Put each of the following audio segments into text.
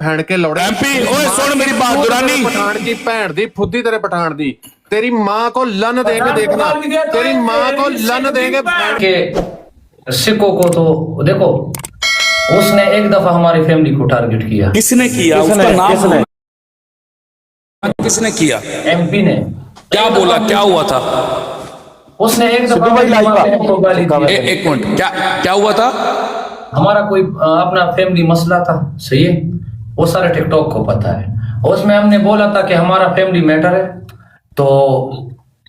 भैन के लौड़े एमपी ओए सुन मेरी बात दुरानी पठान की भैन दी फुद्दी तेरे पठान दी तेरी माँ को लन देंगे देखना तेरी माँ को लन देंगे के सिखों को तो देखो उसने एक दफा हमारी फैमिली को टारगेट किया। किसने किया उसका नाम किसने किया? एमपी ने। क्या बोला क्या हुआ था? उसने एक दफा हमारी बहन को गाली दी। एक मिनट क्या क्या हुआ था? हमारा कोई अपना फैमिली मसला था, सही है, वो सारे टिकटॉक को पता है। उसमें हमने बोला था कि हमारा फैमिली मैटर है, तो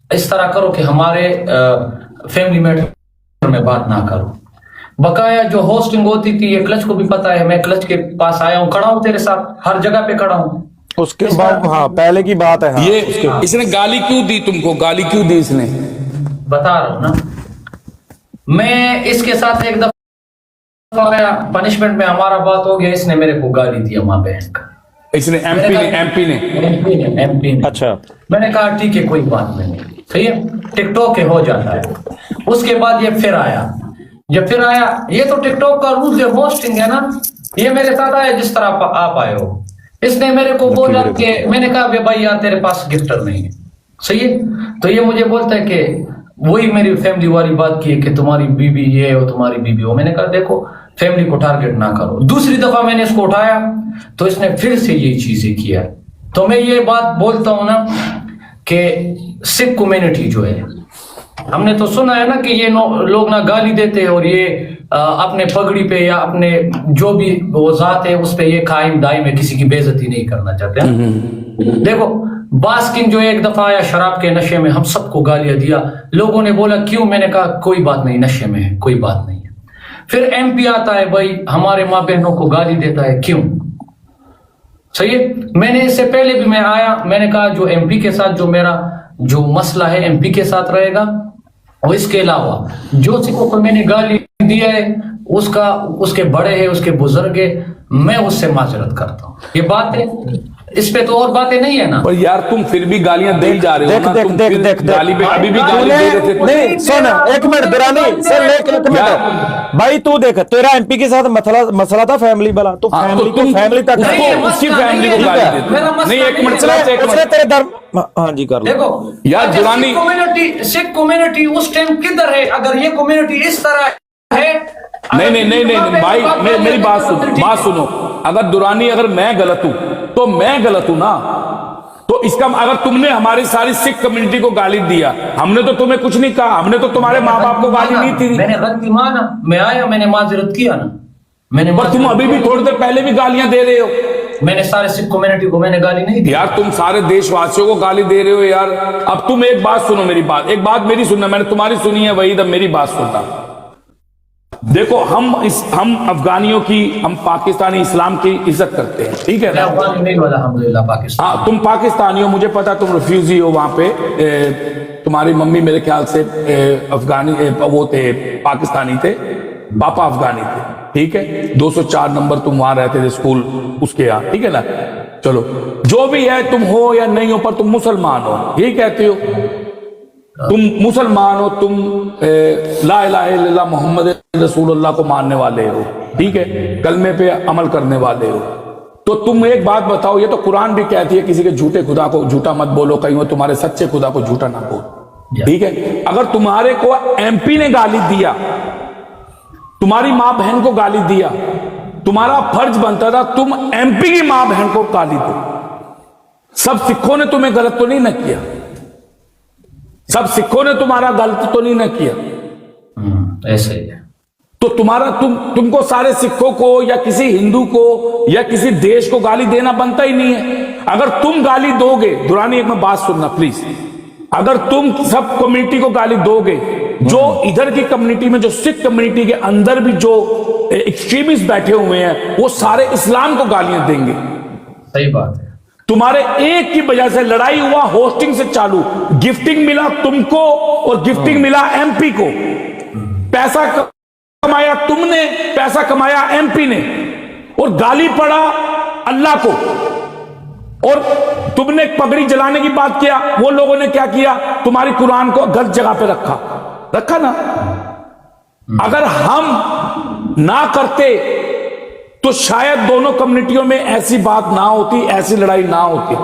इस तरह करो कि हमारे फैमिली मैटर में बात ना करो। बकाया जो होस्टिंग होती थी, ये क्लच को भी पता है, मैं क्लच के पास आया हूँ, खड़ा हूँ तेरे साथ, हर जगह पे खड़ा हूँ। उसके बाद हाँ पहले की बात है। हाँ, ये इसने गाली क्यों दी तुमको? गाली क्यों दी इसने? बता रहा हूँ ना, मैं इसके साथ एक दफा आया, पनिशमेंट में हमारा बात हो गया, इसने मेरे को गाली दिया माँ बहन का। इसने एमपी ने अच्छा, मैंने कहा ठीक है कोई बात नहीं, सही है, टिकटॉक के हो जाता है। उसके बाद ये फिर आया, जब फिर आया, ये तो टिकटॉक का रूल है, होस्टिंग है ना, ये मेरे साथ आया जिस तरह आप आए हो। इसने मेरे को बोला कि मैंने कहा भाई यार तेरे पास गिफ्टर नहीं है, सही है, तो ये मुझे बोलता है कि वही मेरी फैमिली वाली बात की है कि तुम्हारी बीबी ये हो तुम्हारी बीबी हो। मैंने कहा देखो फैमिली को टारगेट ना करो। दूसरी दफा मैंने इसको उठाया तो इसने फिर से यही चीजें किया। तो मैं ये बात बोलता हूं ना कि सिख कम्युनिटी जो है, हमने तो सुना है ना कि ये लोग ना गाली देते हैं और ये अपने पगड़ी पे या अपने जो भी वो जात है उस पे ये कायम दायम है, किसी की बेइज्जती नहीं करना चाहते हैं। देखो बास्किन जो एक दफा आया शराब के नशे में, हम सबको गालियां दिया, लोगों ने बोला क्यों, मैंने कहा कोई बात नहीं, नशे में है, कोई बात नहीं है। फिर एमपी आता है भाई, हमारे माँ बहनों को गाली देता है, क्यों, सही है। मैंने इससे पहले भी मैं आया, मैंने कहा जो एमपी के साथ जो मेरा जो मसला है एमपी के साथ रहेगा, और इसके अलावा जो सिखों को मैंने गाली दिया है उसका, उसके बड़े है, उसके बुजुर्ग है, मैं उससे माजरत करता हूँ। ये बात है, इस पे तो और बातें नहीं है ना। पर यार तुम फिर भी गालियां दे जा रहे हो ना, तुम फिर गाली पे अभी भी गाली दे रहे थे। नहीं सुन एक मिनट दुरानी सर, एक मिनट भाई, तू देख तेरा एमपी के साथ मसला था फैमिली वाला, तो फैमिली को फैमिली तक उसकी फैमिली को गाली देते। नहीं एक मिनट तेरे धर्म, हाँ जी कर लो। देखो यार दुरानी सिख कम्युनिटी उस टाइम किधर है, अगर ये कम्युनिटी इस तरह है। नहीं भाई मेरी बात सुनो। अगर दुरानी अगर मैं गलत हूं तो मैं गलत हूं ना, तो इसका अगर तुमने हमारी सारी सिख कम्युनिटी को गाली दिया, हमने तो तुम्हें कुछ नहीं कहा, हमने तो तुम्हारे माँ बाप को गाली नहीं थी। मैंने गलती माना, मैं आया, मैंने माजरत किया ना, मैंने। पर तुम अभी भी थोड़ी देर पहले भी गालियां दे रहे हो। मैंने सारे सिख कम्युनिटी को मैंने गाली नहीं दी। यार तुम सारे देशवासियों को गाली दे रहे हो यार। अब तुम एक बात सुनो, मेरी बात, एक बात मेरी सुनना, मैंने तुम्हारी सुनी है वही, तब मेरी बात सुनना। देखो हम अफगानियों की, हम पाकिस्तानी इस्लाम की इज्जत करते हैं, ठीक है ना? अल्हम्दुलिल्लाह पाकिस्तान। हाँ तुम पाकिस्तानी हो, मुझे पता तुम रिफ्यूजी हो वहां पे। तुम्हारी मम्मी मेरे ख्याल से अफगानी वो थे, पाकिस्तानी थे, पापा अफगानी थे, ठीक है। 204 नंबर तुम वहां रहते थे स्कूल उसके यहाँ, ठीक है ना? चलो जो भी है, तुम हो या नहीं हो, पर तुम मुसलमान हो, यही कहते हो, तुम मुसलमान हो, तुम ला इलाहा इल्लल्लाह मोहम्मद रसूलुल्लाह को मानने वाले हो, ठीक है, कलमे पे अमल करने वाले हो। तो तुम एक बात बताओ, ये तो कुरान भी कहती है किसी के झूठे खुदा को झूठा मत बोलो, कहीं वो तुम्हारे सच्चे खुदा को झूठा ना बोलो, ठीक है। अगर तुम्हारे को एमपी ने गाली दिया, तुम्हारी माँ बहन को गाली दिया, तुम्हारा फर्ज बनता था तुम एमपी की माँ बहन को गाली दो। सब सिखों ने तुम्हें गलत तो नहीं न किया, सब सिखों ने तुम्हारा गलत तो नहीं न किया, ऐसे ही है। तो तुम्हारा तुमको सारे सिखों को या किसी हिंदू को या किसी देश को गाली देना बनता ही नहीं है। अगर तुम गाली दोगे, दुरानी एक में बात सुनना प्लीज, अगर तुम सब कम्युनिटी को गाली दोगे, जो इधर की कम्युनिटी में, जो सिख कम्युनिटी के अंदर भी जो एक्सट्रीमिस्ट बैठे हुए हैं, वो सारे इस्लाम को गालियां देंगे। सही बात है। तुम्हारे एक की वजह से लड़ाई हुआ, होस्टिंग से चालू, गिफ्टिंग मिला तुमको और गिफ्टिंग मिला एमपी को। पैसा कमाया तुमने, पैसा कमाया एमपी ने, और गाली पड़ा अल्लाह को। और तुमने पगड़ी जलाने की बात किया, वो लोगों ने क्या किया, तुम्हारी कुरान को गलत जगह पे रखा ना। अगर हम ना करते तो शायद दोनों कम्युनिटियों में ऐसी बात ना होती, ऐसी लड़ाई ना होती।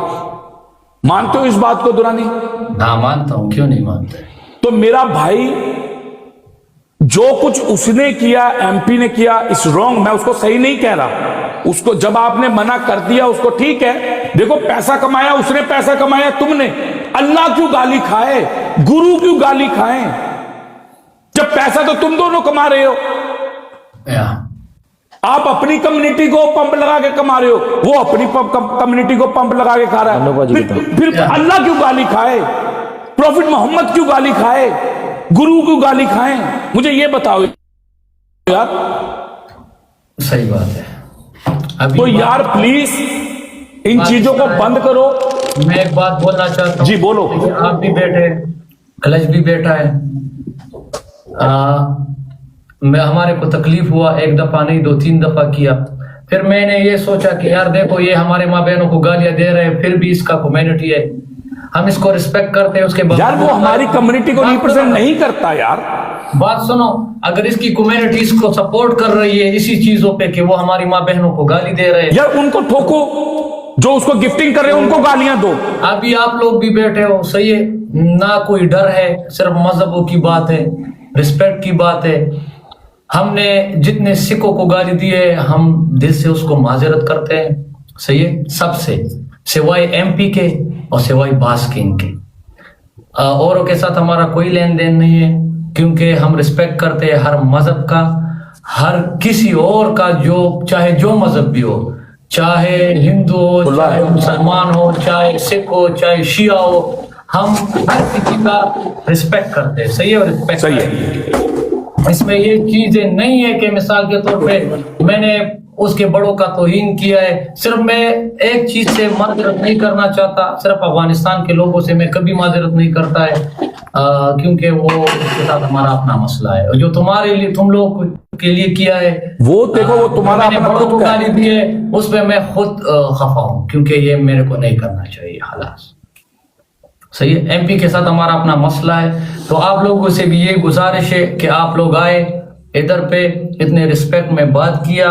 मानते हो इस बात को दुरानी? हाँ मानता हूं, क्यों नहीं मानते। तो मेरा भाई जो कुछ उसने किया, एमपी ने किया, इस रॉन्ग। मैं उसको सही नहीं कह रहा, उसको जब आपने मना कर दिया उसको ठीक है। देखो पैसा कमाया उसने, पैसा कमाया तुमने। अल्लाह क्यों गाली खाए, गुरु क्यों गाली खाए, जब पैसा तो तुम दोनों कमा रहे हो। आप अपनी कम्युनिटी को पंप लगा के कमा रहे हो, वो अपनी कम्युनिटी को पंप लगा के खा रहा है। फिर अल्लाह क्यों गाली खाए, प्रॉफिट मोहम्मद क्यों गाली खाए, गुरु क्यों गाली खाए? मुझे ये बताओ यार। सही बात है। अभी तो यार प्लीज इन चीजों को बंद करो। मैं एक बात बोलना चाहता हूँ। जी बोलो। आप भी बैठे, कलश भी बैठा है। मैं हमारे को तकलीफ हुआ, एक दफा नहीं 2-3 दफा किया। फिर मैंने ये सोचा कि यार देखो ये हमारे माँ बहनों को गालियां दे रहे हैं, फिर भी इसका कम्युनिटी है, हम इसको रिस्पेक्ट करते हैं। उसके बाद यार वो हमारी कम्युनिटी को रिप्रेजेंट नहीं करता यार। बात सुनो, अगर इसकी कम्युनिटी इसको सपोर्ट कर रही है इसी चीजों पे कि वो हमारी माँ बहनों को गाली दे रहे हैं, यार उनको ठोको, जो उसको गिफ्टिंग कर रहे हैं उनको गालियां दो। अभी आप लोग भी बैठे हो, सही है ना, कोई डर है, सिर्फ मजहबों की बात है, रिस्पेक्ट की बात है। हमने जितने सिखों को गाली दी है हम दिल से उसको माजरत करते हैं, सही है, सबसे, सिवाय एमपी के और सिवाय बास किंग के। औरों के साथ हमारा कोई लेन देन नहीं है, क्योंकि हम रिस्पेक्ट करते हैं हर मजहब का, हर किसी और का, जो चाहे जो मजहब भी हो, चाहे हिंदू हो, चाहे मुसलमान हो, चाहे सिख हो, चाहे शिया हो, हम हर किसी का रिस्पेक्ट करते हैं, सही है, रिस्पेक्ट सही है। इसमें ये चीजें नहीं है कि मिसाल के तौर पे मैंने उसके बड़ों का तौहीन किया है। सिर्फ मैं एक चीज से माजरत नहीं करना चाहता, सिर्फ अफगानिस्तान के लोगों से मैं कभी माजरत नहीं करता है, क्योंकि वो उसके साथ हमारा अपना मसला है। जो तुम्हारे लिए, तुम लोग के लिए किया है, वो देखो वो तुम्हारा मैंने बड़ों को गाली दी है, उस पर मैं खुद खफा हूं, क्योंकि ये मेरे को नहीं करना चाहिए हालात, सही है। एमपी के साथ हमारा अपना मसला है, तो आप लोगों से भी ये गुजारिश है कि आप लोग आए इधर पे, इतने रिस्पेक्ट में बात किया,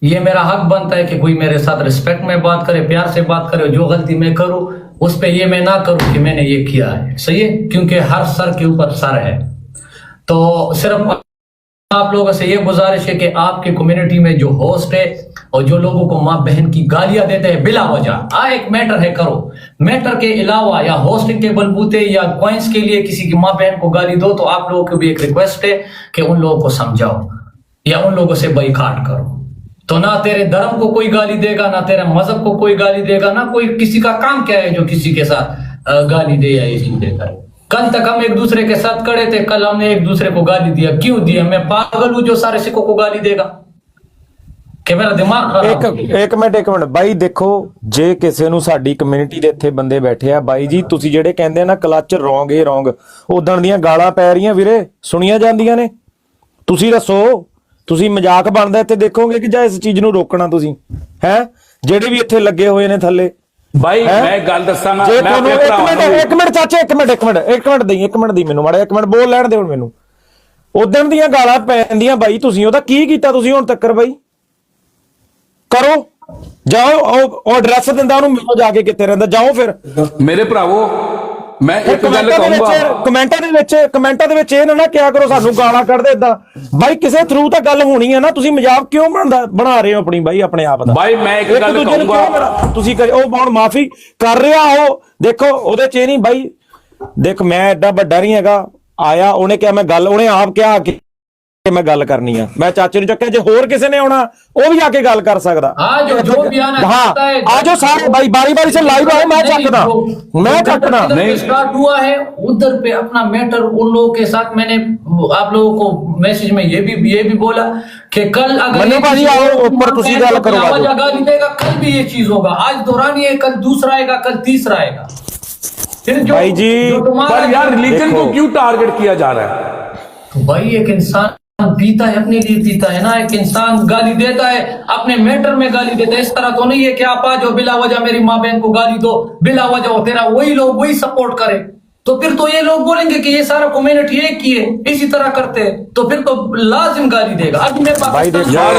ये मेरा हक बनता है कि कोई मेरे साथ रिस्पेक्ट में बात करे, प्यार से बात करे। जो गलती मैं करूं उस पे ये मैं ना करूं कि मैंने ये किया है, सही है, क्योंकि हर सर के ऊपर सर है। तो सिर्फ आप लोगों से ये गुजारिश है कि आपकी कम्युनिटी में जो होस्ट है और जो लोगों को माँ बहन की गालियां देते हैं बिला वजह, एक मैटर है करो, मैटर के अलावा या होस्टिंग के बलबूते या कॉइंस के लिए किसी की माँ बहन को गाली दो, तो आप लोगों को भी एक रिक्वेस्ट है कि उन लोगों को समझाओ या उन लोगों से बाइकाट करो। तो ना तेरे धर्म को कोई गाली देगा, ना तेरे मजहब को कोई गाली देगा, ना कोई, किसी का काम क्या है जो किसी के साथ गाली दे या ये चीज देकर। कल तक हम एक दूसरे के साथ खड़े थे, कल हमने एक दूसरे को गाली दिया, क्यों दिया? मैं पागल हूं जो सारे सिखों को गाली देगा? कि मेरा दिमाग एक मिनट ਬਾਈ ਦੇਖੋ, ਜੇ ਕਿਸੇ ਨੂੰ ਸਾਡੀ ਕਮਿਊਨਿਟੀ ਦੇ ਇੱਥੇ ਬੰਦੇ ਬੈਠੇ ਆ ਬਾਈ ਜੀ, ਤੁਸੀਂ ਜਿਹੜੇ ਕਹਿੰਦੇ ਆ ਨਾ ਕਲਚ ਰੋਂਗ ਇਹ ਰੋਂਗ, ਉਦਣ ਦੀਆਂ ਗਾਲਾਂ ਪੈ ਰਹੀਆਂ ਵੀਰੇ, ਸੁਣੀਆਂ ਜਾਂਦੀਆਂ ਨੇ। ਤੁਸੀਂ ਦੱਸੋ, ਤੁਸੀਂ ਮਜ਼ਾਕ ਬਣਦਾ ਇੱਥੇ ਦੇਖੋਗੇ ਕਿ ਜਾਂ ਇਸ ਚੀਜ਼ ਨੂੰ ਰੋਕਣਾ ਤੁਸੀਂ ਹੈ? ਜਿਹੜੇ ਵੀ ਇੱਥੇ ਲੱਗੇ ਹੋਏ ਨੇ ਥੱਲੇ भाई मैं गल दसांगा, मैं अपने ਇੱਕ ਮਿੰਟ ਚਾਚਾ, ਇੱਕ ਮਿੰਟ ਦੀ ਮੈਨੂੰ ਮਾੜਾ, ਇੱਕ ਮਿੰਟ ਬੋਲ ਲੈਣ ਦੇ ਹੁਣ ਮੈਨੂੰ। ਉਦਣ ਦੀਆਂ ਗਾਲਾਂ ਪੈਂਦੀਆਂ ਬਾਈ, ਤੁਸੀਂ ਉਹਦਾ ਕੀ ਕੀਤਾ ਤੁਸੀਂ ਹੁਣ ਤੱਕ ਬਾਈ? करो, जाओ, और एड्रेस दिंदा ਉਹਨੂੰ ਮਿਲੋ ਜਾ ਕੇ ਕਿੱਥੇ ਰਹਿੰਦਾ, ਜਾਓ ਫਿਰ। ਮੇਰੇ ਭਰਾਵੋ ਮੈਂ ਇੱਕ ਗੱਲ ਕਹੂੰਗਾ, ਕਮੈਂਟਾਂ ਦੇ ਵਿੱਚ ਇਹ ਨਾ ਕਿਹਾ ਕਰੋ ਸਾਨੂੰ ਗਾਲਾਂ ਕੱਢਦੇ ਇਦਾਂ ਬਾਈ, ਕਿਸੇ ਥਰੂ ਤਾਂ ਗੱਲ ਹੋਣੀ ਹੈ ਨਾ, ਤੁਸੀਂ ਮਜ਼ਾਕ ਕਿਉਂ ਬਣਾ ਰਹੇ ਹੋ ਆਪਣੀ ਬਾਈ, ਆਪਣੇ ਆਪ ਦਾ ਬਾਈ। ਮੈਂ ਇੱਕ ਗੱਲ ਕਹੂੰਗਾ, ਤੁਸੀਂ ਉਹ ਹੁਣ ਮਾਫੀ ਕਰ ਰਿਹਾ, ਉਹ ਦੇਖੋ ਉਹਦੇ ਚ ਇਹ ਨਹੀਂ ਬਾਈ, ਦੇਖ ਮੈਂ ਐਡਾ ਵੱਡਾ ਨਹੀਂ ਹੈਗਾ, ਆਇਆ ਉਹਨੇ ਕਿਹਾ ਮੈਂ ਗੱਲ, ਉਹਨੇ ਆਪ ਕਿਹਾ ਕਿ मैं गल करनी है, मैं चाचे ने चक्या, जो होर किसी ने आना वो भी आके गल कर सकदा। हाँ आज सारे भाई बारी बारी से लाइव आओ, मैं चकदा नहीं स्टार्ट हुआ है उधर पे अपना मैटर उन लोगों के साथ। मैंने आप लोगों को मैसेज में ये भी बोला कि कल अगर भाई आओ ऊपर तुसी गल करो, गाली देगा, कल भी ये चीज होगा, आज दौरान ये, कल दूसरा आएगा, कल तीसरा आएगा। फिर जो भाई जी, पर यार रिलीजन को क्यों टारगेट किया जा रहा है? तो भाई एक इंसान पीता है, अपने लिए पीता है ना, एक इंसान गाली देता है, अपने मैटर में गाली देता है। इस तरह तो नहीं है कि आप आ जाओ बिला वजह मेरी माँ बहन को गाली दो बिला वजह, हो तेरा वही लोग वही सपोर्ट करे, तो फिर तो ये लोग बोलेंगे कि ये सारा कम्युनिटी एक ही है, इसी तरह करते हैं, तो फिर तो लाजिम गाली देगा। अब मैं भाई देख ਯਾਰ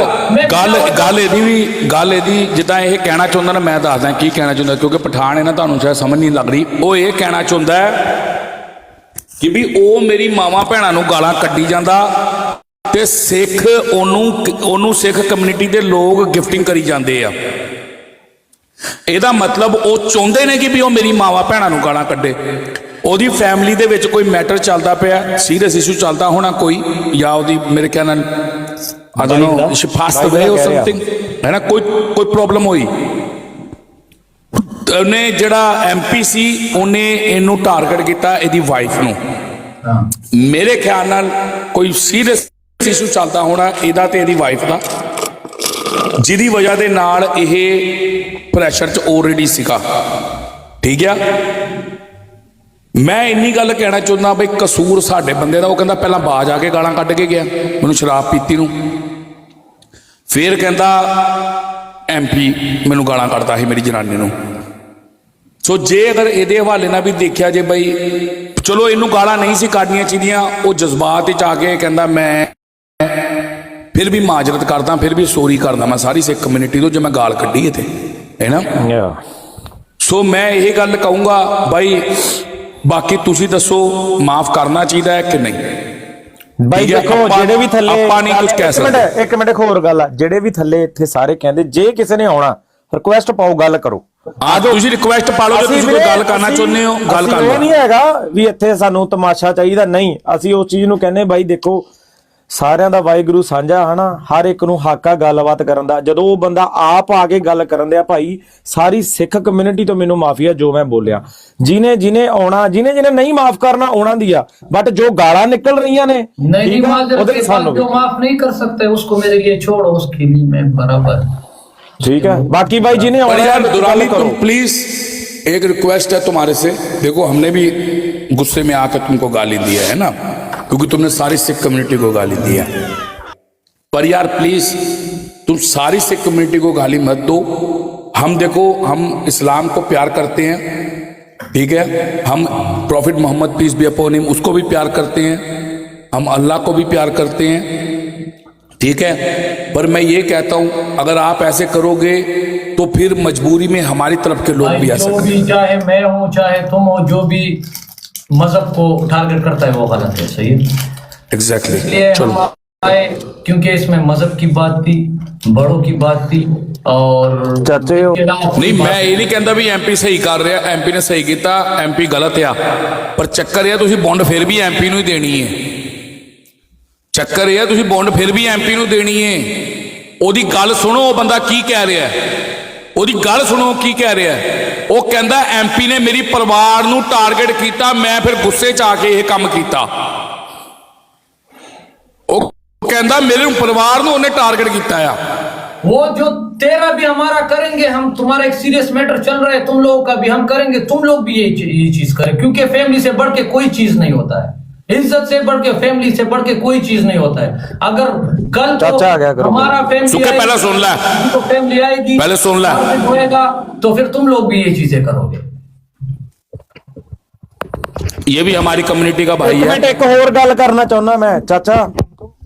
ਗੱਲ ਇਹਦੀ ਜਿੱਦਾਂ ਇਹ ਕਹਿਣਾ ਚਾਹੁੰਦਾ ਨਾ, ਮੈਂ ਦੱਸਦਾ ਕੀ ਕਹਿਣਾ ਚਾਹੁੰਦਾ, ਕਿਉਂਕਿ ਪਠਾਨ ਹੈ ਨਾ, ਤੁਹਾਨੂੰ ਸ਼ਾਇਦ ਸਮਝ ਨਹੀਂ ਲੱਗ ਰਹੀ। ਉਹ ਇਹ ਕਹਿਣਾ ਚਾਹੁੰਦਾ ਹੈ ਕਿ ਵੀ ਉਹ ਮੇਰੀ ਮਾਵਾਂ ਭੈਣਾਂ ਨੂੰ ਗਾਲਾਂ ਕੱਢੀ ਜਾਂਦਾ ਤੇ ਸਿੱਖ ਉਹਨੂੰ ਸਿੱਖ ਕਮਿਊਨਿਟੀ ਦੇ ਲੋਕ ਗਿਫਟਿੰਗ ਕਰੀ ਜਾਂਦੇ ਆ। ਇਹਦਾ ਮਤਲਬ ਉਹ ਚਾਹੁੰਦੇ ਨੇ ਕਿ ਵੀ ਉਹ ਮੇਰੀ ਮਾਵਾਂ ਭੈਣਾਂ ਨੂੰ ਗਾਲਾਂ ਕੱਢੇ। ਉਹਦੀ ਫੈਮਿਲੀ ਦੇ ਵਿੱਚ ਕੋਈ ਮੈਟਰ ਚੱਲਦਾ ਪਿਆ, ਸੀਰੀਅਸ ਇਸ਼ੂ ਚੱਲਦਾ ਹੋਣਾ ਕੋਈ, ਜਾਂ ਉਹਦੀ ਮੇਰੇ ਖਿਆਲ ਨਾਲ I don't know, she passed away or something, ਹੈ ਨਾ, ਕੋਈ ਪ੍ਰੋਬਲਮ ਹੋਈ। ਉਹਨੇ ਜਿਹੜਾ ਐਮਪੀ ਸੀ ਉਹਨੇ ਇਹਨੂੰ ਟਾਰਗੇਟ ਕੀਤਾ, ਇਹਦੀ ਵਾਈਫ ਨੂੰ। ਮੇਰੇ ਖਿਆਲ ਨਾਲ ਕੋਈ ਸੀਰੀਅਸ ਇਸ਼ੂ ਚੱਲਦਾ ਹੋਣਾ ਇਹਦਾ ਤੇ ਇਹਦੀ ਵਾਈਫ ਦਾ, ਜਿਹਦੀ ਵਜ੍ਹਾ ਦੇ ਨਾਲ ਇਹ ਪ੍ਰੈਸ਼ਰ 'ਚ ਆਲਰੇਡੀ ਸੀਗਾ। ਠੀਕ ਆ, ਮੈਂ ਇੰਨੀ ਗੱਲ ਕਹਿਣਾ ਚਾਹੁੰਦਾ ਬਈ ਕਸੂਰ ਸਾਡੇ ਬੰਦੇ ਦਾ। ਉਹ ਕਹਿੰਦਾ ਪਹਿਲਾਂ ਬਾਜ ਆ ਕੇ ਗਾਲਾਂ ਕੱਢ ਕੇ ਗਿਆ ਮੈਨੂੰ ਸ਼ਰਾਬ ਪੀਤੀ ਨੂੰ, ਫਿਰ ਕਹਿੰਦਾ ਐਮਪੀ ਮੈਨੂੰ ਗਾਲਾਂ ਕੱਢਦਾ ਸੀ ਮੇਰੀ ਜਨਾਨੀ ਨੂੰ। ਸੋ ਜੇ ਅਗਰ ਇਹਦੇ ਹਵਾਲੇ ਨਾਲ ਵੀ ਦੇਖਿਆ ਜੇ ਬਈ ਚਲੋ ਇਹਨੂੰ ਗਾਲਾਂ ਨਹੀਂ ਸੀ ਕੱਢਣੀਆਂ ਚਾਹੀਦੀਆਂ, ਉਹ ਜਜ਼ਬਾਤ ਵਿੱਚ ਆ ਕੇ ਕਹਿੰਦਾ ਮੈਂ ਫਿਰ ਵੀ ਮਾਜਰਤ ਕਰਦਾ, ਫਿਰ ਵੀ ਸੋਰੀ ਕਰਦਾ ਮੈਂ ਸਾਰੀ ਸਿੱਖ ਕਮਿਊਨਿਟੀ ਤੋਂ ਜੇ ਮੈਂ ਗਾਲ ਕੱਢੀ ਇੱਥੇ, ਹੈ ਨਾ। ਸੋ ਮੈਂ ਇਹ ਗੱਲ ਕਹੂੰਗਾ ਬਾਈ, ਬਾਕੀ ਤੁਸੀਂ ਦੱਸੋ ਮਾਫ ਕਰਨਾ ਚਾਹੀਦਾ ਹੈ ਕਿ ਨਹੀਂ। ਬਾਈ ਦੇਖੋ ਜਿਹੜੇ ਵੀ ਥੱਲੇ ਆਪਾਂ ਨਹੀਂ ਕੁਝ ਕਹਿ ਸਕਦੇ। ਇੱਕ ਮਿੰਟ ਹੋਰ ਗੱਲ ਆ, ਜਿਹੜੇ ਵੀ ਥੱਲੇ ਇੱਥੇ ਸਾਰੇ ਕਹਿੰਦੇ ਜੇ ਕਿਸੇ ਨੇ ਆਉਣਾ ਰਿਕੁਐਸਟ ਪਾਓ, ਗੱਲ ਕਰੋ। ਆਜੋ ਤੁਸੀਂ ਰਿਕੁਐਸਟ ਪਾ ਲਓ, ਜੇ ਤੁਸੀਂ ਕੋਈ ਗੱਲ ਕਰਨਾ ਚਾਹੁੰਦੇ ਹੋ ਗੱਲ ਕਰ ਲਓ। ਇਹ ਨਹੀਂ ਹੈਗਾ ਵੀ ਇੱਥੇ ਸਾਨੂੰ ਤਮਾਸ਼ਾ ਚਾਹੀਦਾ, ਨਹੀਂ। ਅਸੀਂ ਉਸ ਚੀਜ਼ ਨੂੰ ਕਹਿੰਦੇ ਬਾਈ ਦੇਖੋ ਸਾਰਿਆਂ ਦਾ ਵਾਹਿਗੁਰੂ ਸਾਂਝਾ ਹਨਾ, ਹਰ ਇੱਕ ਨੂੰ ਹੱਕ ਆ ਗੱਲਬਾਤ ਕਰਨ ਦਾ। ਜਦੋਂ ਉਹ ਬੰਦਾ ਆਪ ਆ ਕੇ ਗੱਲ ਕਰਨ ਦਿਆ, ਭਾਈ ਸਾਰੀ ਸਿੱਖ ਕਮਿਊਨਿਟੀ ਤੋਂ ਮੈਨੂੰ ਮਾਫੀ ਆ ਜੋ ਮੈਂ ਬੋਲਿਆ। ਜਿਹਨੇ ਆਉਣਾ, ਜਿਹਨੇ ਨਹੀਂ ਮਾਫ ਕਰਨਾ ਉਹਨਾਂ ਦੀ ਆ, ਬਟ ਜੋ ਗਾਲਾਂ ਨਿਕਲ ਰਹੀਆਂ ਨੇ नहीं जो माफ नहीं कर सकते उसको मेरे लिए छोड़ो, उसके लिए मैं बराबर। ठीक है, बाकी भाई जिन्हें पर यार आना दुरानी करो। तुम प्लीज, एक रिक्वेस्ट है तुम्हारे से, देखो हमने भी गुस्से में आकर तुमको गाली दिया है ना, क्योंकि तुमने सारी सिख कम्युनिटी को गाली दिया, पर यार प्लीज तुम सारी सिख कम्युनिटी को गाली मत दो। हम देखो हम इस्लाम को प्यार करते हैं, ठीक है, हम prophet Muhammad peace be upon him उसको भी प्यार करते हैं, हम अल्लाह को भी प्यार करते हैं, ठीक है। पर मैं ये कहता हूं अगर आप ऐसे करोगे तो फिर मजबूरी में हमारी तरफ के लोग भी ऐसे जो भी, चाहे मैं हूं चाहे तुम हो, जो भी मजहब को टारगेट करता है वो गलत है, सही है। एग्जैक्टली इसलिए हम आए क्योंकि इसमें मजहब की बात थी, बड़ों की बात थी, और चाचे हो। नहीं मैं ये नहीं कहता भी एमपी सही कर रहा, एमपी ने सही किया, एमपी गलत आ, पर चक्कर यह तुसी बॉन्ड फिर भी एमपी ਨੂੰ ਹੀ ਦੇਣੀ ਹੈ। ਚੱਕਰ ਇਹ ਆ ਤੁਸੀਂ ਬੌਂਡ ਫਿਰ ਵੀ ਐਮਪੀ ਨੂੰ ਦੇਣੀ ਹੈ। ਉਹਦੀ ਗੱਲ ਸੁਣੋ, ਉਹ ਬੰਦਾ ਕੀ ਕਹਿ ਰਿਹਾ ਹੈ, ਉਹਦੀ ਗੱਲ ਸੁਣੋ ਕੀ ਕਹਿ ਰਿਹਾ ਹੈ। ਉਹ ਕਹਿੰਦਾ ਐਮਪੀ ਨੇ ਮੇਰੀ ਪਰਿਵਾਰ ਨੂੰ ਟਾਰਗੇਟ ਕੀਤਾ, ਮੈਂ ਫਿਰ ਗੁੱਸੇ 'ਚ ਆ ਕੇ ਇਹ ਕੰਮ ਕੀਤਾ। ਉਹ ਕਹਿੰਦਾ ਮੇਰੇ ਪਰਿਵਾਰ ਨੂੰ ਉਹਨੇ ਟਾਰਗੇਟ ਕੀਤਾ ਆ। वो जो तेरा भी हमारा करेंगे, हम तुम्हारा एक सीरियस मैटर चल रहा है, तुम लोगों का भी हम करेंगे, तुम लोग भी ये चीज करें, क्योंकि फैमिली से बढ़ के कोई चीज नहीं होता है, इज्जत से बढ़ के फैमिली से बढ़ के कोई चीज नहीं होता है। अगर कल तो हमारा फैमिली पहले सुन ले, तो फैमिली आएगी, पहले सुन ले, होएगा तो फिर तुम लोग भी ये चीजें करोगे। ये भी हमारी कम्युनिटी का भाई है। एक और गल करना चाहना मैं, चाचा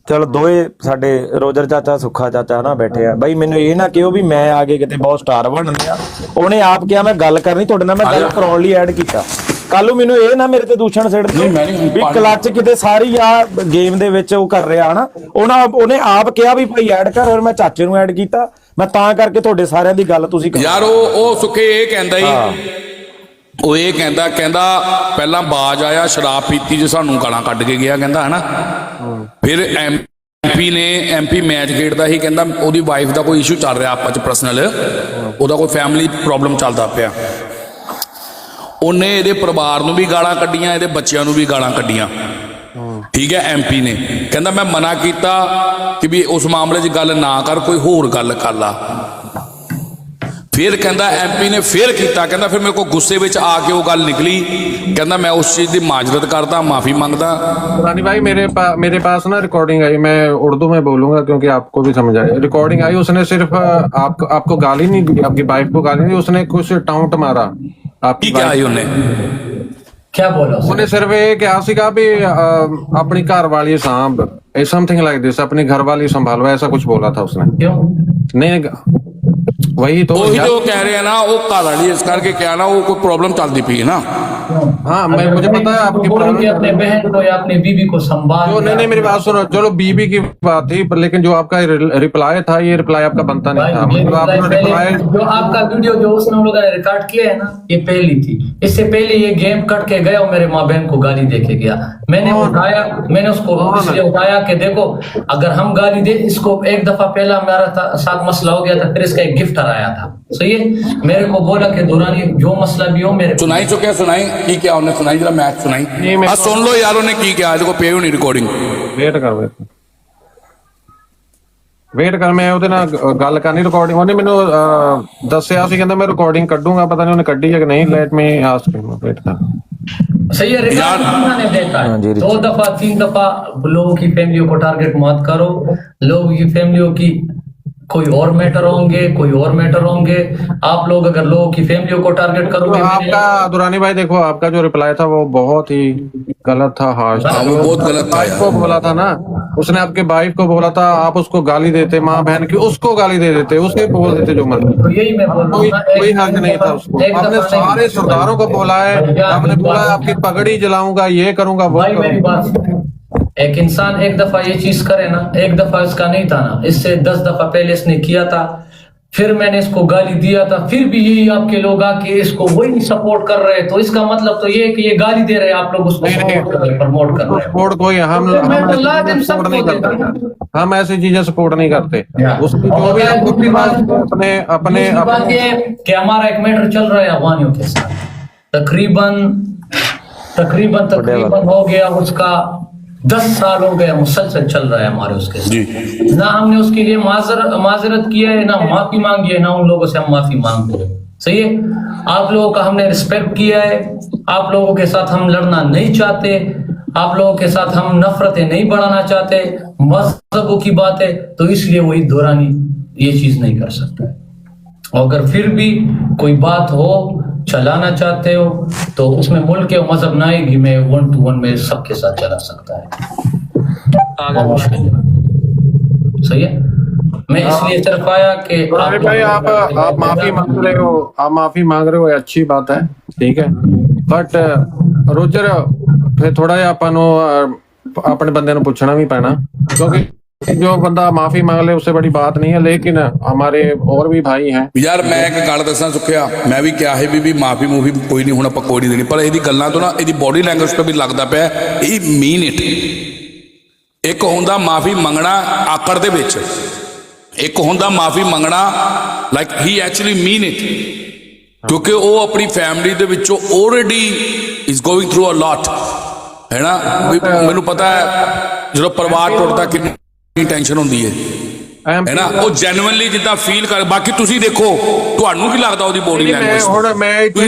ਚਲੋ ਦੋਏ ਸਾਡੇ ਰੋਜਰ ਚਾਚਾ ਸੁੱਖਾ ਚਾਚਾ ਨਾ ਬੈਠੇ ਆ। ਬਾਈ ਮੈਨੂੰ ਇਹ ਨਾ ਕਿਹੋ ਵੀ ਮੈਂ ਆ ਕੇ ਕਿਤੇ ਬਹੁਤ ਸਟਾਰ ਬਣਨੇ ਆ। ਉਹਨੇ ਆਪ ਕਿਹਾ ਮੈਂ ਗੱਲ ਕਰਨੀ ਤੁਹਾਡੇ ਨਾਲ, ਮੈਂ ਗੱਲ ਕਰਾਉਣ ਲਈ ਐਡ ਕੀਤਾ। ਕੱਲ ਨੂੰ ਮੈਨੂੰ ਇਹ ਨਾ ਮੇਰੇ ਤੇ ਦੂਸ਼ਣ ਸਿੱਟ ਦੇ ਵੀ ਕਲੱਚ ਕਿਤੇ ਸਾਰੀ ਆ ਗੇਮ ਦੇ ਵਿੱਚ ਉਹ ਕਰ ਰਿਹਾ ਹਨਾ। ਉਹਨੇ ਆਪ ਕਿਹਾ ਵੀ ਭਾਈ ਐਡ ਕਰ, ਔਰ ਮੈਂ ਚਾਚੇ ਨੂੰ ਐਡ ਕੀਤਾ। ਮੈਂ ਤਾਂ ਕਰਕੇ ਤੁਹਾਡੇ ਸਾਰਿਆਂ ਦੀ ਗੱਲ ਤੁਸੀਂ ਯਾਰ ਉਹ ਸੁੱਖੇ ਇਹ ਕਹਿੰਦਾ ਹੀ, ਉਹ ਇਹ ਕਹਿੰਦਾ ਪਹਿਲਾਂ ਬਾਜ ਆਇਆ, ਸ਼ਰਾਬ ਪੀਤੀ ਜੇ ਸਾਨੂੰ ਗਾਲਾਂ ਕੱਢ ਕੇ ਗਿਆ ਕਹਿੰਦਾ ਹਨਾ। ਫਿਰ ਐਮਪੀ ਮੈਚ ਖੇਡਦਾ ਸੀ, ਕਹਿੰਦਾ ਉਹਦੀ ਵਾਈਫ ਦਾ ਕੋਈ ਇਸ਼ੂ ਚੱਲ ਰਿਹਾ ਆਪਸ ਚ ਪਰਸਨਲ, ਉਹਦਾ ਕੋਈ ਫੈਮਿਲੀ ਪ੍ਰੋਬਲਮ ਚੱਲਦਾ ਪਿਆ। ਉਹਨੇ ਇਹਦੇ ਪਰਿਵਾਰ ਨੂੰ ਵੀ ਗਾਲਾਂ ਕੱਢੀਆਂ, ਇਹਦੇ ਬੱਚਿਆਂ ਨੂੰ ਵੀ ਗਾਲਾਂ ਕੱਢੀਆਂ, ਠੀਕ ਹੈ। ਐਮਪੀ ਨੇ ਕਹਿੰਦਾ ਮੈਂ ਮਨਾ ਕੀਤਾ ਕਿ ਵੀ ਉਸ ਮਾਮਲੇ 'ਚ ਗੱਲ ਨਾ ਕਰ, ਕੋਈ ਹੋਰ ਗੱਲ ਕਰ ਲਾ। ਫਿਰ ਕਹਿੰਦਾ ਐਮਪੀ ਨੇ ਫਿਰ ਕੀਤਾ, ਕਹਿੰਦਾ ਫਿਰ ਮੇਰੇ को गुस्से ਵਿੱਚ ਆ ਕੇ ਉਹ ਗੱਲ ਨਿਕਲੀ, ਕਹਿੰਦਾ मैं उस चीज़ की माजरत करता, माफ़ी मांगता। रानी भाई मेरे पास ना रिकॉर्डिंग आई, मैं उर्दू में बोलूंगा क्योंकि आपको भी समझ आए। रिकॉर्डिंग आई, उसने सिर्फ आपको गाली नहीं दी, आपकी वाइफ को गाली नहीं, उसने कुछ टाउंट मारा आपकी। क्या आई उन्हें? क्या बोला उसने? ਉਹਨੇ ਸਿਰਫ ਇਹ ਕਿਹਾ ਸੀਗਾ ਵੀ ਆਪਣੀ ਘਰ ਵਾਲੀ ਸਾਂਭ समथिंग लाइक दिस, अपनी घर वाली संभालो, ऐसा कुछ बोला था उसने। क्यों? नहीं वही तो ਉਹੀ ਜੋ ਕਹਿ ਰਹੇ ਆ ਨਾ, ਉਹ ਘਰ ਵਾਲੀ ਇਸ ਕਰਕੇ ਕਿਹਾ ਨਾ, ਉਹ ਕੋਈ ਪ੍ਰੋਬਲਮ ਚੱਲਦੀ ਪਈ ਹੈ ना। हाँ मैं मुझे पता है आपकी बोलो कि प्रॉब्लम। अपने बहन को या अपनी बीबी को संभाल। जो नहीं मेरी बात सुनो, चलो बीबी की बात थी पर लेकिन जो आपका रिप्लाई था, ये रिप्लाई आपका बनता नहीं था। मतलब आपने रिप्लाई जो आपका वीडियो जो उसने हम लोगों ने रिकॉर्ड किया है ना, ये पहली थी। इससे पहले ये गेम कट के गया और मेरे माँ बहन को गाली दे के गया। मैंने उठाया, मैंने उसको इसलिए उठाया कि देखो अगर हम गाली दे इसको, एक दफा पहला मेरा साथ मसला हो गया था, फिर इसका एक गिफ्टर आया था, सही है। मेरे को बोला कि दुरानी जो मसला भी हो मेरे ਸੁਣਾਈ ਚੁੱਕਿਆ, ਸੁਣਾਈ ਕੀ ਕਿਹਾ ਉਹਨੇ, ਸੁਣਾਈ ਜਰਾ ਮੈਚ ਸੁਣਾਈ। नहीं, मैं- ਆ ਸੁਣ ਲਓ ਯਾਰ ਉਹਨੇ ਕੀ ਕਿਹਾ, ਇਹਦੇ ਕੋ ਪੇ ਹੋਣੀ ਰਿਕਾਰਡਿੰਗ। ਵੇਟ ਕਰ ਮੈਂ ਉਹਦੇ ਨਾਲ ਗੱਲ ਕਰਨੀ, ਰਿਕਾਰਡਿੰਗ ਉਹਨੇ ਮੈਨੂੰ ਦੱਸਿਆ ਸੀ, ਕਹਿੰਦਾ ਮੈਂ ਰਿਕਾਰਡਿੰਗ ਕੱਢੂੰਗਾ, ਪਤਾ ਨਹੀਂ ਉਹਨੇ ਕੱਢੀ ਹੈ ਕਿ नहीं। Let me ask him, wait कर। सही है। रिकॉर्ड ने देखा हाँ जी, है 2 दफा 3 दफा। लोगों की फैमिलियों को टारगेट मत करो, लोगों की फैमिलियों की कोई और मैटर होंगे, कोई और मैटर होंगे। आप लोग अगर लोगों की फैमिलियों को टारगेट तो करोगे, आपका दुरानी भाई देखो, आपका जो रिप्लाई था वो बहुत ही गलत था, हार्श था। वो बहुत गलत था वाइफ यार। को बोला था ना, उसने आपके वाइफ को बोला था, आप उसको गाली देते, माँ बहन की उसको गाली दे देते, उसके बोल देते जो मर्जी। तो यही मैं बोल रहा हूँ ना, कोई हक नहीं था उसको। आपने सारे सरदारों को बोला है, आपने बोला है आपकी पगड़ी जलाऊंगा, ये करूंगा, वो भाई मेरी करूंगा। बात सुनो। एक इंसान एक दफा ये चीज करे ना, एक दफा इसका नहीं था ना, इससे 10 दफा पहले इसने किया था, फिर मैंने इसको गाली दिया था, फिर भी यही आपके लोग आके इसको वही सपोर्ट कर रहे हैं। तो इसका मतलब तो ये है कि ये गाली दे रहे हैं, आप लोग उसको नहीं, नहीं। सपोर्ट कर रहे हैं, प्रमोट कर रहे हैं। सपोर्ट कोई हम मैं तो ऐसी लाजिम चीजें सपोर्ट नहीं सबको देता करते, हम ऐसी चीजें सपोर्ट नहीं करते। या। उसकी जो और भी क्या है, दूसरी बात- अपने अपने दूसरी बात ये है कि हमारा एक मैटर चल रहा है अफगानियों के साथ, तकरीबन हो गया उसका 10 साल हो गया, मुसलसल चल रहा है हमारे उसके साथ। जी ना हमने उसके लिए माजरत किया है, ना माफी मांगी है, ना उन लोगों से हम माफी मांगते हैं, सही है। आप लोगों का हमने रिस्पेक्ट किया है, आप लोगों के साथ हम लड़ना नहीं चाहते, आप लोगों के साथ हम नफरतें नहीं बढ़ाना चाहते, मजहबों की बात है तो इसलिए वही दौरानी ये चीज नहीं कर सकता है। और अगर फिर भी कोई बात हो, चलाना चाहते हो, तो उसमें मुल्क के मजहब ना आएगी, मैं 1 to 1 में सबके साथ चला सकता है, सही है। मैं इसलिए सिर्फ आया कि दुरानी भाई आप माफी मांग रहे हो, आप माफी मांग रहे हो, ये अच्छी बात है, ठीक है। बट रोजर फिर थोड़ा ਜਿਹਾ ਆਪਾਂ ਨੂੰ अपने बंदे ਨੂੰ ਪੁੱਛਣਾ ਵੀ ਪੈਣਾ, क्योंकि जो बंदा माफी मांग ले उससे बड़ी बात नहीं है। लेकिन हमारे और भी भाई हैं। ਯਾਰ ਮੈਂ ਇੱਕ ਗੱਲ ਦੱਸਾਂ ਸੁੱਖਿਆ, ਮੈਂ ਵੀ ਕਿਹਾ ਹੈ ਵੀ ਮਾਫੀ ਮੂਫੀ ਕੋਈ ਨਹੀਂ, ਹੁਣ ਆਪਾਂ ਕੋਈ ਨਹੀਂ ਦੇਣੀ, ਪਰ ਇਹਦੀ ਗੱਲਾਂ ਤੋਂ ਨਾ, ਇਹਦੀ ਬੋਡੀ ਲੈਂਗੁਏਜ ਤੋਂ ਵੀ ਲੱਗਦਾ ਪਿਆ ਇਹ ਮੀਨ ਇਟ। ਇੱਕ ਹੁੰਦਾ ਮਾਫੀ ਮੰਗਣਾ ਆਕੜ ਦੇ ਵਿੱਚ, ਇੱਕ ਹੁੰਦਾ ਮਾਫੀ ਮੰਗਣਾ like he actually mean it, ਕਿਉਂਕਿ ਉਹ ਆਪਣੀ ਫੈਮਿਲੀ ਦੇ ਵਿੱਚੋਂ ਆਲਰੇਡੀ ਇਜ਼ ਗੋਇੰਗ ਥਰੂ ਅ ਲੋਟ, ਹੈ ਨਾ। ਵੀ ਮੈਨੂੰ ਪਤਾ ਹੈ ਜਦੋਂ ਪਰਿਵਾਰ ਟੁੱਟਦਾ ਕਿੰਨੀ ਟੈਨਸ਼ਨ ਹੁੰਦੀ ਹੈ, ਹੈ ਨਾ। ਉਹ ਜੈਨੂਇਨਲੀ ਜਿੱਦਾਂ ਫੀਲ ਕਰ, ਬਾਕੀ ਤੁਸੀਂ ਦੇਖੋ ਤੁਹਾਨੂੰ ਕੀ ਲੱਗਦਾ ਉਹਦੀ ਬੋਡੀ ਲੈਂਗੁਏਜ।